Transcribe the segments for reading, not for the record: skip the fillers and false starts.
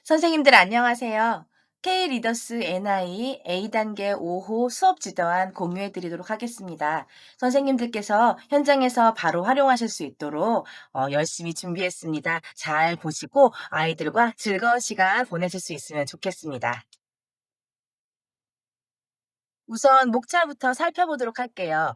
선생님들 안녕하세요. K 리더스 NI A단계 5호 수업 지도안 공유해 드리도록 하겠습니다. 선생님들께서 현장에서 바로 활용하실 수 있도록 열심히 준비했습니다. 잘 보시고 아이들과 즐거운 시간 보내실 수 있으면 좋겠습니다. 우선 목차부터 살펴보도록 할게요.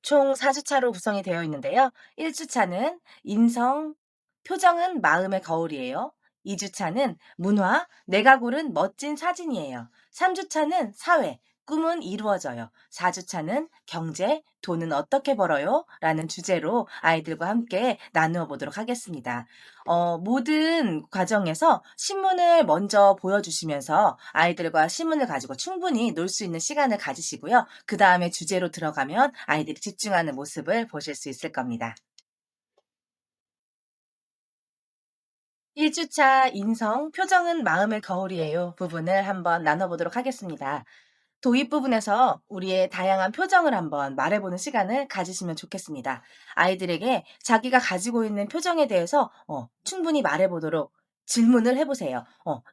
총 4주차로 구성이 되어 있는데요. 1주차는 인성, 표정은 마음의 거울이에요. 2주차는 문화, 내가 고른 멋진 사진이에요. 3주차는 사회, 꿈은 이루어져요. 4주차는 경제, 돈은 어떻게 벌어요? 라는 주제로 아이들과 함께 나누어 보도록 하겠습니다. 모든 과정에서 신문을 먼저 보여주시면서 아이들과 신문을 가지고 충분히 놀 수 있는 시간을 가지시고요. 그다음에 주제로 들어가면 아이들이 집중하는 모습을 보실 수 있을 겁니다. 1주차 인성, 표정은 마음의 거울이에요 부분을 한번 나눠 보도록 하겠습니다. 도입 부분에서 우리의 다양한 표정을 한번 말해보는 시간을 가지시면 좋겠습니다. 아이들에게 자기가 가지고 있는 표정에 대해서 충분히 말해보도록 질문을 해보세요.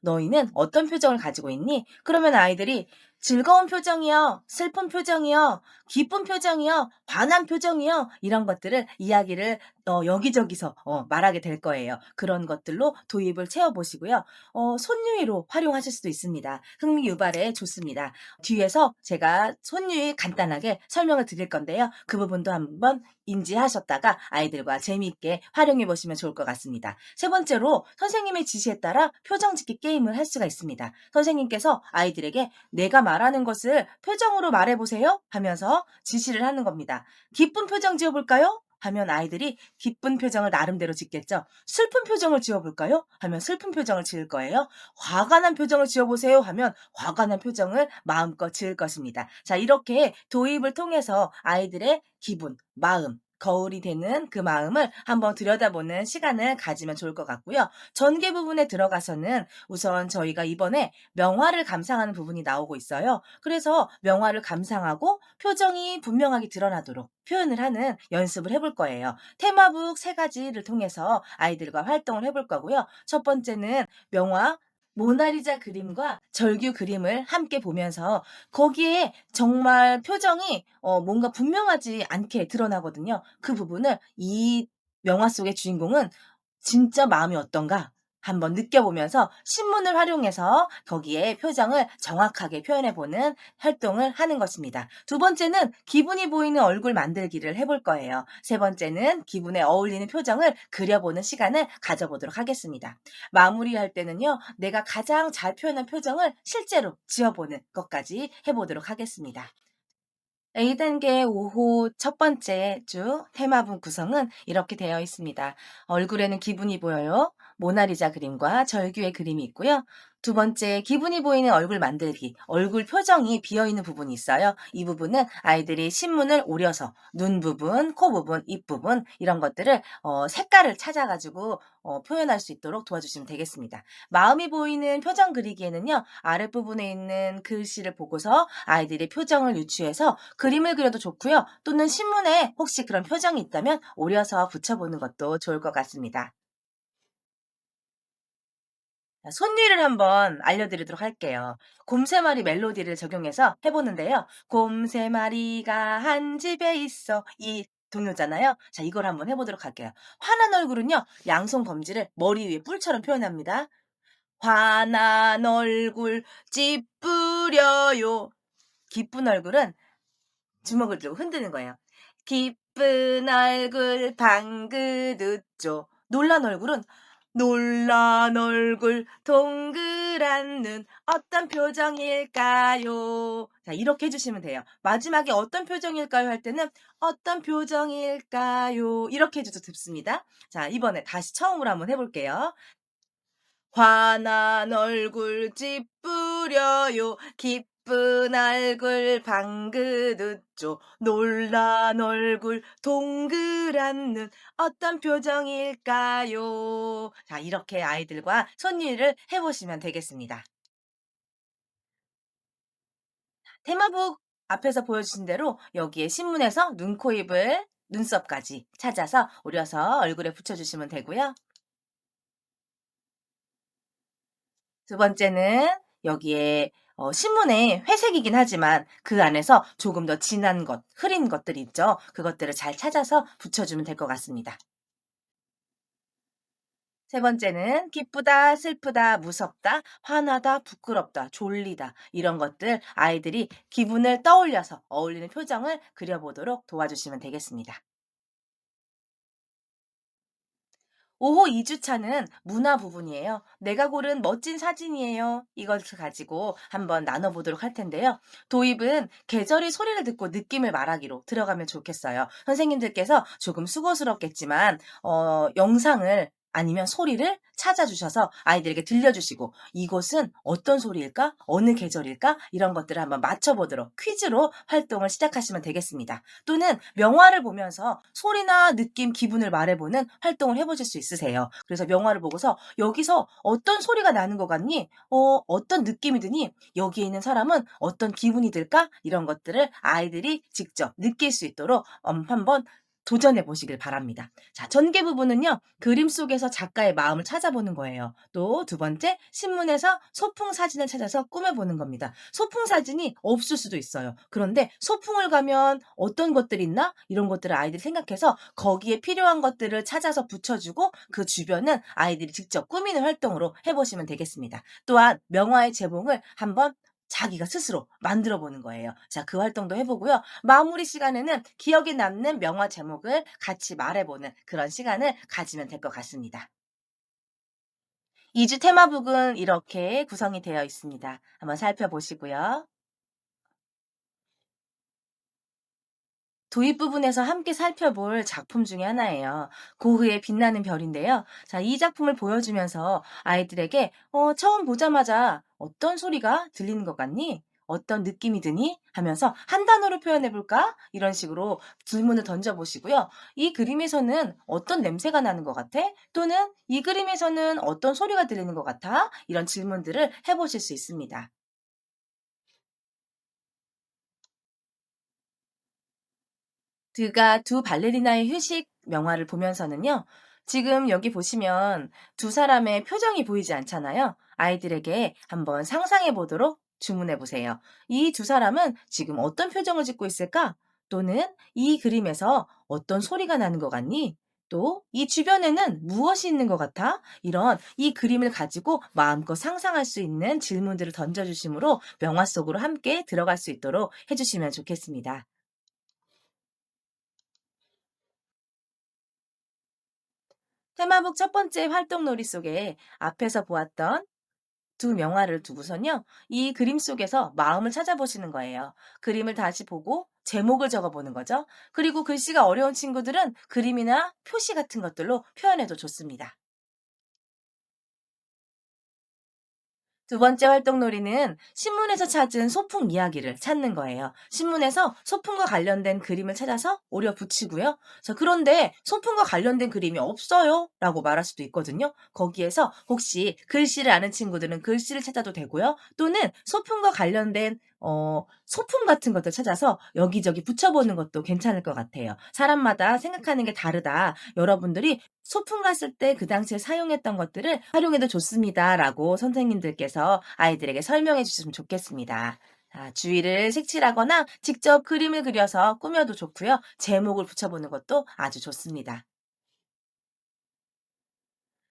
너희는 어떤 표정을 가지고 있니? 그러면 아이들이 즐거운 표정이요, 슬픈 표정이요, 기쁜 표정이요, 화난 표정이요, 이런 것들을 이야기를 여기저기서 말하게 될 거예요. 그런 것들로 도입을 채워보시고요. 손유희로 활용하실 수도 있습니다. 흥미 유발에 좋습니다. 뒤에서 제가 손유희 간단하게 설명을 드릴 건데요. 그 부분도 한번 인지하셨다가 아이들과 재미있게 활용해 보시면 좋을 것 같습니다. 세 번째로 선생님의 지시에 따라 표정 짓기 게임을 할 수가 있습니다. 선생님께서 아이들에게 내가 말하는 것을 표정으로 말해 보세요 하면서 지시를 하는 겁니다. 기쁜 표정 지어 볼까요? 하면 아이들이 기쁜 표정을 나름대로 짓겠죠. 슬픈 표정을 지어 볼까요? 하면 슬픈 표정을 지을 거예요. 화가 난 표정을 지어 보세요 하면 화가 난 표정을 마음껏 지을 것입니다. 자, 이렇게 도입을 통해서 아이들의 기분, 마음, 거울이 되는 그 마음을 한번 들여다보는 시간을 가지면 좋을 것 같고요. 전개 부분에 들어가서는 우선 저희가 이번에 명화를 감상하는 부분이 나오고 있어요. 그래서 명화를 감상하고 표정이 분명하게 드러나도록 표현을 하는 연습을 해볼 거예요. 테마북 세 가지를 통해서 아이들과 활동을 해볼 거고요. 첫 번째는 명화, 모나리자 그림과 절규 그림을 함께 보면서 거기에 정말 표정이 뭔가 분명하지 않게 드러나거든요. 그 부분을 이 명화 속의 주인공은 진짜 마음이 어떤가 한번 느껴보면서 신문을 활용해서 거기에 표정을 정확하게 표현해 보는 활동을 하는 것입니다. 두 번째는 기분이 보이는 얼굴 만들기를 해볼 거예요. 세 번째는 기분에 어울리는 표정을 그려보는 시간을 가져보도록 하겠습니다. 마무리할 때는요, 내가 가장 잘 표현한 표정을 실제로 지어보는 것까지 해보도록 하겠습니다. A단계 5호 첫 번째 주 테마분 구성은 이렇게 되어 있습니다. 얼굴에는 기분이 보여요. 모나리자 그림과 절규의 그림이 있고요. 두 번째, 기분이 보이는 얼굴 만들기. 얼굴 표정이 비어 있는 부분이 있어요. 이 부분은 아이들이 신문을 오려서 눈 부분, 코 부분, 입 부분 이런 것들을 색깔을 찾아가지고 표현할 수 있도록 도와주시면 되겠습니다. 마음이 보이는 표정 그리기에는요. 아랫부분에 있는 글씨를 보고서 아이들이 표정을 유추해서 그림을 그려도 좋고요. 또는 신문에 혹시 그런 표정이 있다면 오려서 붙여보는 것도 좋을 것 같습니다. 자, 손니를 한번 알려드리도록 할게요. 곰새마리 멜로디를 적용해서 해보는데요. 곰새마리가 한 집에 있어. 이 동요잖아요. 자, 이걸 한번 해보도록 할게요. 화난 얼굴은요, 양손 검지를 머리 위에 뿔처럼 표현합니다. 화난 얼굴 찌푸려요. 기쁜 얼굴은 주먹을 들고 흔드는 거예요. 기쁜 얼굴 방긋 웃죠. 놀란 얼굴은 놀란 얼굴 동그란 눈 어떤 표정일까요? 자, 이렇게 해 주시면 돼요. 마지막에 어떤 표정일까요 할 때는 어떤 표정일까요? 이렇게 해 줘도 좋습니다. 자, 이번에 다시 처음으로 한번 해 볼게요. 환한 얼굴 찌푸려요. 기쁜 얼굴 방긋 웃죠. 놀란 얼굴 동그란 눈 어떤 표정일까요? 자, 이렇게 아이들과 손님을 해 보시면 되겠습니다. 테마북 앞에서 보여주신 대로 여기에 신문에서 눈, 코, 입을 눈썹까지 찾아서 오려서 얼굴에 붙여 주시면 되고요. 두 번째는 여기에 신문에 회색이긴 하지만 그 안에서 조금 더 진한 것, 흐린 것들이 있죠. 그것들을 잘 찾아서 붙여주면 될 것 같습니다. 세 번째는 기쁘다, 슬프다, 무섭다, 화나다, 부끄럽다, 졸리다 이런 것들 아이들이 기분을 떠올려서 어울리는 표정을 그려보도록 도와주시면 되겠습니다. 오호 2주차는 문화 부분이에요. 내가 고른 멋진 사진이에요. 이것을 가지고 한번 나눠보도록 할 텐데요. 도입은 계절이 소리를 듣고 느낌을 말하기로 들어가면 좋겠어요. 선생님들께서 조금 수고스럽겠지만, 영상을 아니면 소리를 찾아주셔서 아이들에게 들려주시고 이곳은 어떤 소리일까? 어느 계절일까? 이런 것들을 한번 맞춰보도록 퀴즈로 활동을 시작하시면 되겠습니다. 또는 명화를 보면서 소리나 느낌, 기분을 말해보는 활동을 해보실 수 있으세요. 그래서 명화를 보고서 여기서 어떤 소리가 나는 것 같니? 어떤 느낌이 드니? 여기에 있는 사람은 어떤 기분이 들까? 이런 것들을 아이들이 직접 느낄 수 있도록 한번 도전해 보시길 바랍니다. 자, 전개 부분은요, 그림 속에서 작가의 마음을 찾아보는 거예요. 또 두 번째, 신문에서 소풍 사진을 찾아서 꾸며보는 겁니다. 소풍 사진이 없을 수도 있어요. 그런데 소풍을 가면 어떤 것들이 있나? 이런 것들을 아이들이 생각해서 거기에 필요한 것들을 찾아서 붙여주고 그 주변은 아이들이 직접 꾸미는 활동으로 해보시면 되겠습니다. 또한 명화의 제목을 한번 자기가 스스로 만들어 보는 거예요. 자, 그 활동도 해보고요. 마무리 시간에는 기억에 남는 명화 제목을 같이 말해보는 그런 시간을 가지면 될 것 같습니다. 2주 테마북은 이렇게 구성이 되어 있습니다. 한번 살펴보시고요. 도입 부분에서 함께 살펴볼 작품 중에 하나예요. 고흐의 빛나는 별인데요. 자, 이 작품을 보여주면서 아이들에게 처음 보자마자 어떤 소리가 들리는 것 같니? 어떤 느낌이 드니? 하면서 한 단어로 표현해 볼까? 이런 식으로 질문을 던져보시고요. 이 그림에서는 어떤 냄새가 나는 것 같아? 또는 이 그림에서는 어떤 소리가 들리는 것 같아? 이런 질문들을 해보실 수 있습니다. 드가 두 발레리나의 휴식 명화를 보면서는요. 지금 여기 보시면 두 사람의 표정이 보이지 않잖아요. 아이들에게 한번 상상해 보도록 주문해 보세요. 이 두 사람은 지금 어떤 표정을 짓고 있을까? 또는 이 그림에서 어떤 소리가 나는 것 같니? 또 이 주변에는 무엇이 있는 것 같아? 이런 이 그림을 가지고 마음껏 상상할 수 있는 질문들을 던져주심으로 명화 속으로 함께 들어갈 수 있도록 해주시면 좋겠습니다. 테마북 첫 번째 활동놀이 속에 앞에서 보았던 두 명화를 두고선요, 이 그림 속에서 마음을 찾아보시는 거예요. 그림을 다시 보고 제목을 적어보는 거죠. 그리고 글씨가 어려운 친구들은 그림이나 표시 같은 것들로 표현해도 좋습니다. 두 번째 활동놀이는 신문에서 찾은 소풍 이야기를 찾는 거예요. 신문에서 소풍과 관련된 그림을 찾아서 오려 붙이고요. 자, 그런데 소풍과 관련된 그림이 없어요. 라고 말할 수도 있거든요. 거기에서 혹시 글씨를 아는 친구들은 글씨를 찾아도 되고요. 또는 소풍과 관련된 소품 같은 것들 찾아서 여기저기 붙여보는 것도 괜찮을 것 같아요. 사람마다 생각하는 게 다르다. 여러분들이 소풍 갔을 때 그 당시에 사용했던 것들을 활용해도 좋습니다라고 선생님들께서 아이들에게 설명해 주셨으면 좋겠습니다. 자, 주위를 색칠하거나 직접 그림을 그려서 꾸며도 좋고요. 제목을 붙여보는 것도 아주 좋습니다.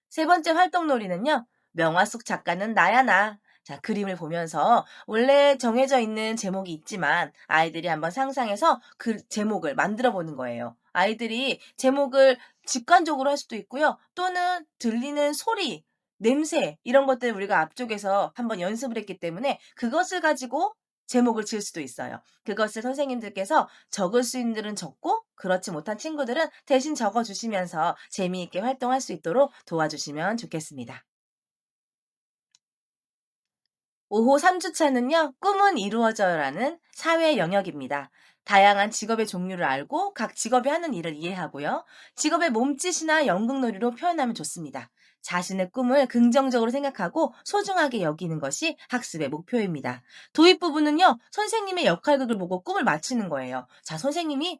세 번째 활동놀이는요. 명화 속 작가는 나야 나. 자, 그림을 보면서 원래 정해져 있는 제목이 있지만 아이들이 한번 상상해서 그 제목을 만들어 보는 거예요. 아이들이 제목을 직관적으로 할 수도 있고요. 또는 들리는 소리, 냄새 이런 것들 우리가 앞쪽에서 한번 연습을 했기 때문에 그것을 가지고 제목을 지을 수도 있어요. 그것을 선생님들께서 적을 수 있는 들은 적고 그렇지 못한 친구들은 대신 적어 주시면서 재미있게 활동할 수 있도록 도와주시면 좋겠습니다. 5호 3주차는요, 꿈은 이루어져요라는 사회 영역입니다. 다양한 직업의 종류를 알고 각 직업이 하는 일을 이해하고요. 직업의 몸짓이나 연극놀이로 표현하면 좋습니다. 자신의 꿈을 긍정적으로 생각하고 소중하게 여기는 것이 학습의 목표입니다. 도입 부분은요, 선생님의 역할극을 보고 꿈을 맞추는 거예요. 자, 선생님이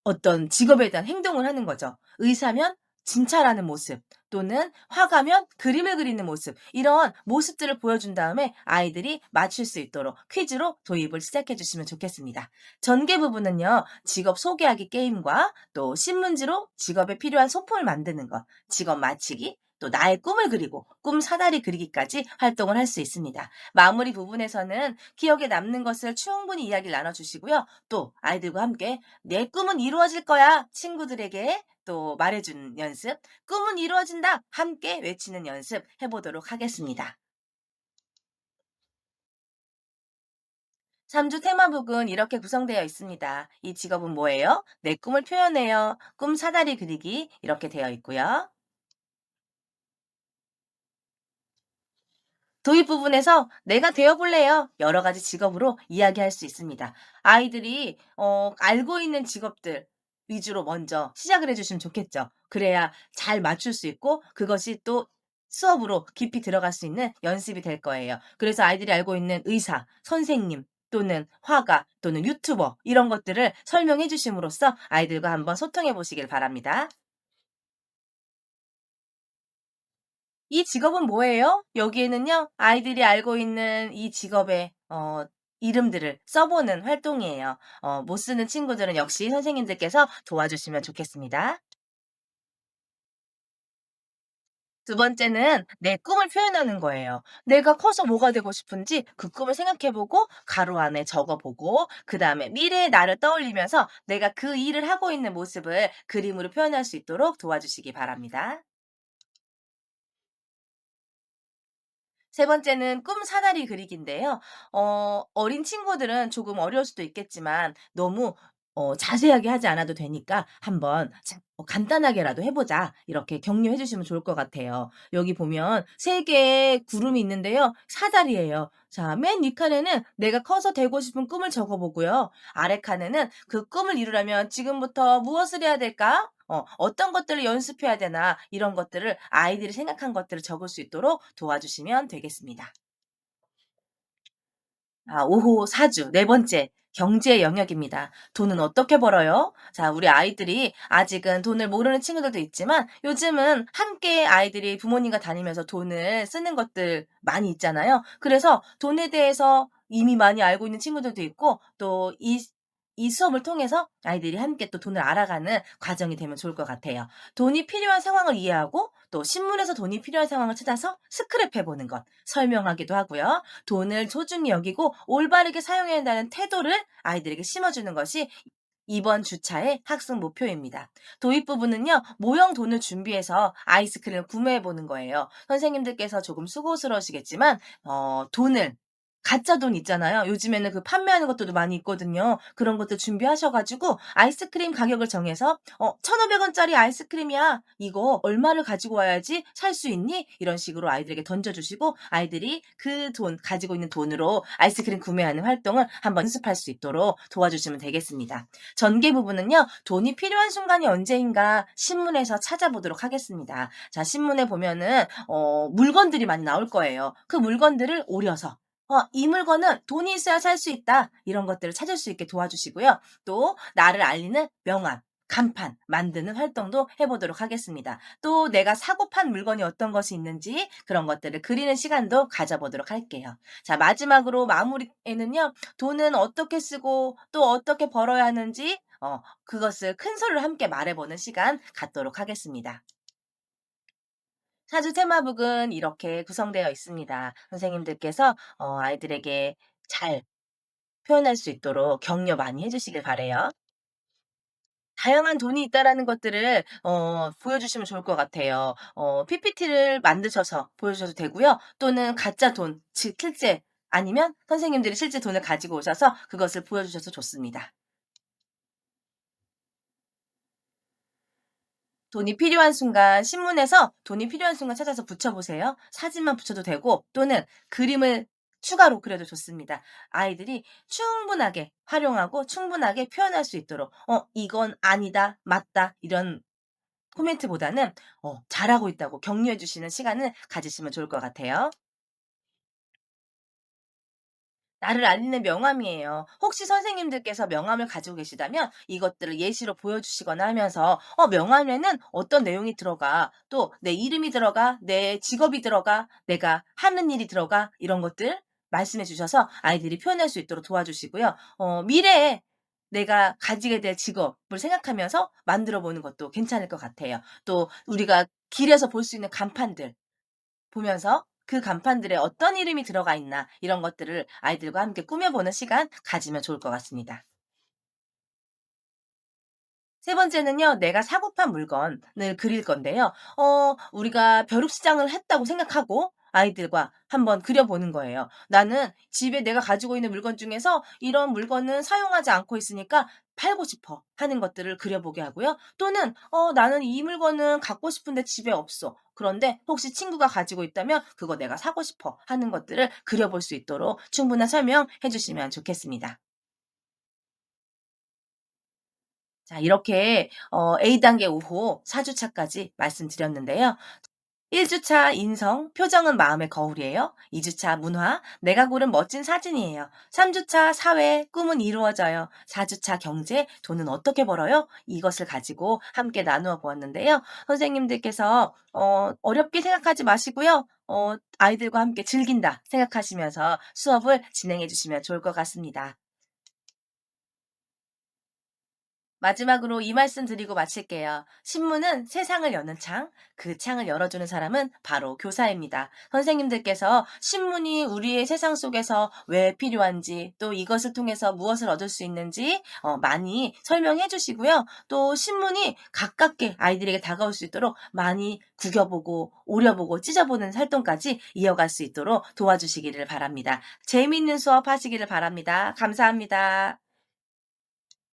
어떤 직업에 대한 행동을 하는 거죠. 의사면 진찰하는 모습, 또는 화가면 그림을 그리는 모습, 이런 모습들을 보여준 다음에 아이들이 맞출 수 있도록 퀴즈로 도입을 시작해 주시면 좋겠습니다. 전개 부분은요, 직업 소개하기 게임과 또 신문지로 직업에 필요한 소품을 만드는 것, 직업 맞히기, 또 나의 꿈을 그리고 꿈 사다리 그리기까지 활동을 할 수 있습니다. 마무리 부분에서는 기억에 남는 것을 충분히 이야기를 나눠주시고요. 또 아이들과 함께 내 꿈은 이루어질 거야 친구들에게 또 말해주는 연습, 꿈은 이루어진다 함께 외치는 연습 해보도록 하겠습니다. 3주 테마북은 이렇게 구성되어 있습니다. 이 직업은 뭐예요? 내 꿈을 표현해요. 꿈 사다리 그리기 이렇게 되어 있고요. 도입 부분에서 "내가 되어 볼래요." 여러 가지 직업으로 이야기할 수 있습니다. 아이들이 알고 있는 직업들 위주로 먼저 시작을 해 주시면 좋겠죠. 그래야 잘 맞출 수 있고 그것이 또 수업으로 깊이 들어갈 수 있는 연습이 될 거예요. 그래서 아이들이 알고 있는 의사, 선생님 또는 화가 또는 유튜버 이런 것들을 설명해 주심으로써 아이들과 한번 소통해 보시길 바랍니다. "이 직업은 뭐예요?" 여기에는요, 아이들이 알고 있는 이 직업의 이름들을 써 보는 활동이에요. 못 쓰는 친구들은 역시 선생님들께서 도와주시면 좋겠습니다. 두 번째는 내 꿈을 표현하는 거예요. 내가 커서 뭐가 되고 싶은지 그 꿈을 생각해 보고 가로 안에 적어 보고 그다음에 미래의 나를 떠올리면서 내가 그 일을 하고 있는 모습을 그림으로 표현할 수 있도록 도와주시기 바랍니다. 세 번째는 꿈 사다리 그리기인데요. 어린 친구들은 조금 어려울 수도 있겠지만 너무 자세하게 하지 않아도 되니까 한번 간단하게라도 해 보자. 이렇게 격려해 주시면 좋을 것 같아요. 여기 보면 세 개의 구름이 있는데요. 사다리예요. 자, 맨 윗칸에는 내가 커서 되고 싶은 꿈을 적어 보고요. 아래 칸에는 그 꿈을 이루려면 지금부터 무엇을 해야 될까? 어떤 것들을 연습해야 되나 이런 것들을 아이들이 생각한 것들을 적을 수 있도록 도와주시면 되겠습니다. 5호 사주 네 번째 경제 영역입니다. 돈은 어떻게 벌어요? 자, 우리 아이들이 아직은 돈을 모르는 친구들도 있지만 요즘은 함께 아이들이 부모님과 다니면서 돈을 쓰는 것들 많이 있잖아요. 그래서 돈에 대해서 이미 많이 알고 있는 친구들도 있고 또 이 수업을 통해서 아이들이 함께 또 돈을 알아가는 과정이 되면 좋을 것 같아요. 돈이 필요한 상황을 이해하고 또 신문에서 돈이 필요한 상황을 찾아서 스크랩해 보는 것, 설명하기도 하고요. 돈을 소중히 여기고 올바르게 사용해야 한다는 태도를 아이들에게 심어주는 것이 이번 주차의 학습 목표입니다. 도입 부분은요, 모형 돈을 준비해서 아이스크림을 구매해 보는 거예요. 선생님들께서 조금 수고스러우시겠지만, 돈을 가짜 돈 있잖아요. 요즘에는 그 판매하는 것들도 많이 있거든요. 그런 것들 준비하셔 가지고 아이스크림 가격을 정해서 1,500 원짜리 아이스크림이야. 이거 얼마를 가지고 와야지 살 수 있니?" 이런 식으로 아이들에게 던져 주시고 아이들이 그 돈 가지고 있는 돈으로 아이스크림 구매하는 활동을 한번 연습할 수 있도록 도와주시면 되겠습니다. 전개 부분은요. 돈이 필요한 순간이 언제인가 신문에서 찾아보도록 하겠습니다. 자, 신문에 보면은 물건들이 많이 나올 거예요. 그 물건들을 오려서 이 물건은 돈이 있어야 살 수 있다. 이런 것들을 찾을 수 있게 도와주시고요. 또 나를 알리는 명함, 간판 만드는 활동도 해 보도록 하겠습니다. 또 내가 사고 판 물건이 어떤 것이 있는지 그런 것들을 그리는 시간도 가져 보도록 할게요. 자, 마지막으로 마무리에는요. 돈은 어떻게 쓰고 또 어떻게 벌어야 하는지 그것을 큰 소리로 함께 말해 보는 시간 갖도록 하겠습니다. 사주 테마북은 이렇게 구성되어 있습니다. 선생님들께서 아이들에게 잘 표현할 수 있도록 격려 많이 해 주시길 바라요. 다양한 돈이 있다라는 것들을 보여주시면 좋을 것 같아요. PPT를 만드셔서 보여주셔도 되고요. 또는 가짜 돈, 즉 실제 아니면 선생님들이 실제 돈을 가지고 오셔서 그것을 보여주셔도 좋습니다. 돈이 필요한 순간 신문에서 돈이 필요한 순간 찾아서 붙여 보세요. 사진만 붙여도 되고 또는 그림을 추가로 그려도 좋습니다. 아이들이 충분하게 활용하고 충분하게 표현할 수 있도록 이건 아니다. 맞다." 이런 코멘트보다는 잘하고 있다고 격려해 주시는 시간을 가지시면 좋을 것 같아요. 나를 알리는 명함이에요. 혹시 선생님들께서 명함을 가지고 계시다면 이것들을 예시로 보여주시거나 하면서 명함에는 어떤 내용이 들어가, 또 내 이름이 들어가, 내 직업이 들어가, 내가 하는 일이 들어가, 이런 것들 말씀해 주셔서 아이들이 표현할 수 있도록 도와주시고요. 미래에 내가 가지게 될 직업을 생각하면서 만들어 보는 것도 괜찮을 것 같아요. 또 우리가 길에서 볼 수 있는 간판들 보면서 그 간판들에 어떤 이름이 들어가 있나, 이런 것들을 아이들과 함께 꾸며보는 시간 가지면 좋을 것 같습니다. 세 번째는요, 내가 사고판 물건을 그릴 건데요. 우리가 벼룩시장을 했다고 생각하고 아이들과 한번 그려보는 거예요. 나는 집에 내가 가지고 있는 물건 중에서 이런 물건은 사용하지 않고 있으니까 팔고 싶어 하는 것들을 그려보게 하고요. 또는 나는 이 물건은 갖고 싶은데 집에 없어. 그런데 혹시 친구가 가지고 있다면 그거 내가 사고 싶어 하는 것들을 그려볼 수 있도록 충분한 설명해 주시면 좋겠습니다. 자, 이렇게 A단계 5호 4 주차까지 말씀드렸는데요. 1 주차 인성, 표정은 마음의 거울이에요. 2 주차 문화, 내가 고른 멋진 사진이에요. 3 주차 사회, 꿈은 이루어져요. 4 주차 경제, 돈은 어떻게 벌어요? 이것을 가지고 함께 나누어 보았는데요. 선생님들께서 어렵게 생각하지 마시고요. 아이들과 함께 즐긴다 생각하시면서 수업을 진행해 주시면 좋을 것 같습니다. 마지막으로 이 말씀 드리고 마칠게요. 신문은 세상을 여는 창, 그 창을 열어주는 사람은 바로 교사입니다. 선생님들께서 신문이 우리의 세상 속에서 왜 필요한지, 또 이것을 통해서 무엇을 얻을 수 있는지 많이 설명해 주시고요. 또 신문이 가깝게 아이들에게 다가올 수 있도록 많이 구겨보고, 오려보고, 찢어보는 활동까지 이어갈 수 있도록 도와주시기를 바랍니다. 재미있는 수업 하시기를 바랍니다. 감사합니다.